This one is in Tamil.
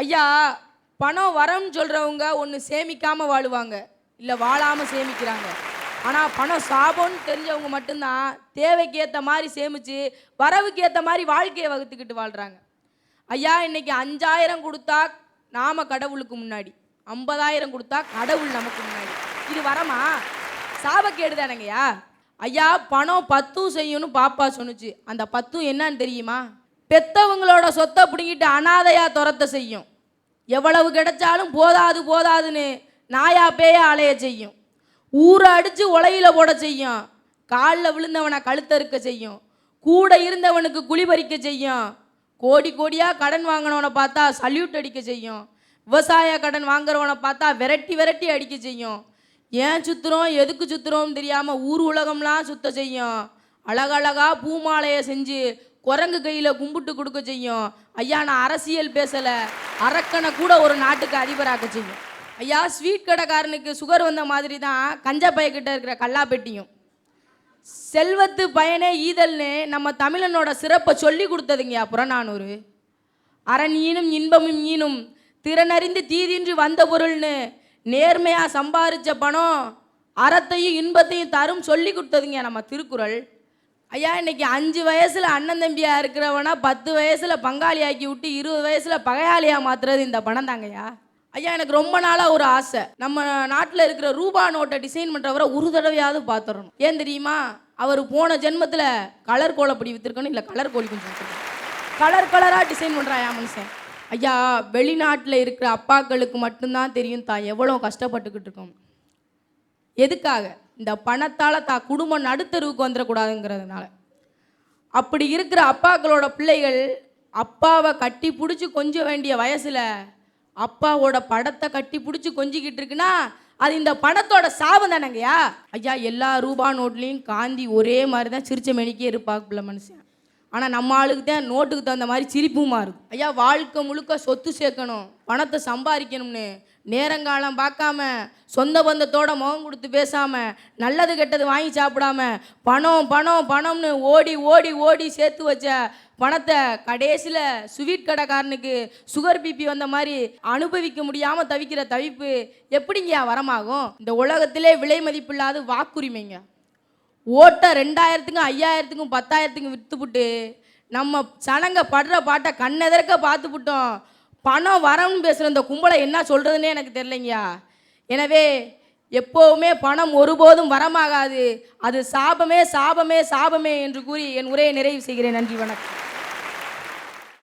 ஐயா, பணம் வரம்னு சொல்றவங்க ஒன்று சேமிக்காம வாழுவாங்க, இல்லை வாழாம சேமிக்கிறாங்க. ஆனால் பணம் சாபம்னு தெரிஞ்சவங்க மட்டும்தான் தேவைக்கு ஏற்ற மாதிரி சேமித்து வரவுக்கு ஏற்ற மாதிரி வாழ்க்கையை வகுத்துக்கிட்டு வாழ்கிறாங்க. ஐயா, இன்னைக்கு 5000 கொடுத்தா நாம கடவுளுக்கு முன்னாடி, 50,000 கொடுத்தா கடவுள் நமக்கு முன்னாடி. இது வரமா? சாபக்கேடு தானங்கய்யா. ஐயா, பணம் 10 செய்யும்னு பாப்பா சொன்னுச்சு. அந்த 10 என்னன்னு தெரியுமா? பெத்தவங்களோட சொத்தை பிடிங்கிட்டு அனாதையா துரத்த செய்யும். எவ்வளவு கிடைச்சாலும் போதாது போதாதுன்னு நாயா பேய அலைய செய்யும். ஊரை அடித்து உலையில போட செய்யும். காலில் விழுந்தவனை கழுத்தறுக்க செய்யும். கூட இருந்தவனுக்கு குழிபறிக்க செய்யும். கோடி கோடியாக கடன் வாங்கினவனை பார்த்தா சல்யூட் அடிக்க செய்யும். விவசாய கடன் வாங்குறவனை பார்த்தா விரட்டி விரட்டி அடிக்க செய்யும். ஏன் சுற்றுறோம் எதுக்கு சுற்றுறோம்னு தெரியாமல் ஊர் உலகம்லாம் சுத்த செய்யும். அழகழகா பூமாலையை செஞ்சு குரங்கு கையில் கும்பிட்டு கொடுக்க செய்யும். ஐயா, நான் அரசியல் பேசலை, அரக்கனை கூட ஒரு நாட்டுக்கு அதிபராக்க செய்யும். ஐயா, ஸ்வீட் கடைக்காரனுக்கு சுகர் வந்த மாதிரி தான் கஞ்சா பையக்கிட்ட இருக்கிற கல்லாப்பெட்டியும். செல்வத்து பயனே ஈதல்னு நம்ம தமிழனோட சிறப்பை சொல்லி கொடுத்ததுங்கய்யா புறநானூறு. அறநீனும் இன்பமும் ஈனும் திறனறிந்து தீதின்றி வந்த பொருள்னு நேர்மையாக சம்பாதிச்ச பணம் அறத்தையும் இன்பத்தையும் தரும் சொல்லி கொடுத்ததுங்க நம்ம திருக்குறள். ஐயா, இன்னைக்கு 5 வயசில் அண்ணன் தம்பியாக இருக்கிறவனா 10 வயசில் பங்காளி ஆக்கி விட்டு 20 வயசில் பகையாளியாக மாற்றுறது இந்த பணம் தாங்கய்யா. ஐயா, எனக்கு ரொம்ப நாளாக ஒரு ஆசை, நம்ம நாட்டில் இருக்கிற ரூபா நோட்டை டிசைன் பண்ணுறவரை ஒரு தடவையாவது பார்த்துடணும். ஏன் தெரியுமா? அவர் போன ஜென்மத்தில் கலர் கோலப்படி விற்றுருக்கணும், இல்லை கலர் கோழி கொஞ்சம் வச்சுருக்கணும். கலர் கலராக டிசைன் பண்ணுறாயா மனுஷன். ஐயா, வெளிநாட்டில் இருக்கிற அப்பாக்களுக்கு மட்டும்தான் தெரியும் தான் எவ்வளோ கஷ்டப்பட்டுக்கிட்டு இருக்கோம். எதுக்காக? இந்த பணத்தால் தான் குடும்பம் நடுத்தருவுக்கு வந்துடக்கூடாதுங்கிறதுனால. அப்படி இருக்கிற அப்பாக்களோட பிள்ளைகள் அப்பாவை கட்டி பிடிச்சி கொஞ்ச வேண்டிய வயசில் அப்பாவோட படத்தை கட்டி பிடிச்சி கொஞ்சிக்கிட்டு இருக்குன்னா அது இந்த பணத்தோட சாபம் தானங்கய்யா. ஐயா, எல்லா ரூபா நோட்லேயும் காந்தி ஒரே மாதிரி தான் சிரிச்ச மெனிக்கே இருப்பாக்குள்ள மனுஷன். ஆனால் நம்ம ஆளுக்கு தான் நோட்டுக்கு தகுந்த மாதிரி சிரிப்பும் மாறுது. ஐயா, வாழ்க்கை முழுக்க சொத்து சேர்க்கணும், பணத்தை சம்பாதிக்கணும்னு நேரங்காலம் பார்க்காம சொந்த பந்தத்தோட முகம் கொடுத்து பேசாமல் நல்லது கெட்டது வாங்கி சாப்பிடாம பணம் பணம் பணம்னு ஓடி ஓடி ஓடி சேர்த்து வச்ச பணத்தை கடைசியில் ஸ்வீட் கடைக்காரனுக்கு சுகர் பிபி வந்த மாதிரி அனுபவிக்க முடியாமல் தவிக்கிற தவிப்பு எப்படிங்கய்யா வரமாகும்? இந்த உலகத்திலே விலை மதிப்பில்லாத வாக்குரிமைங்க. ஓட்டை 2000க்கும் 5000க்கும் 10,000க்கும் விற்றுப்புட்டு நம்ம சனங்க படுற பாட்டை கண்ணெதற்க பார்த்துப்புட்டோம். பணம் வரம்னு பேசுகிற இந்த கும்பலை என்ன சொல்கிறதுனே எனக்கு தெரியலைங்கய்யா. எனவே எப்போவுமே பணம் ஒருபோதும் வரமாகாது. அது சாபமே சாபமே சாபமே என்று கூறி என் உரையை நிறைவு செய்கிறேன். நன்றி, வணக்கம்.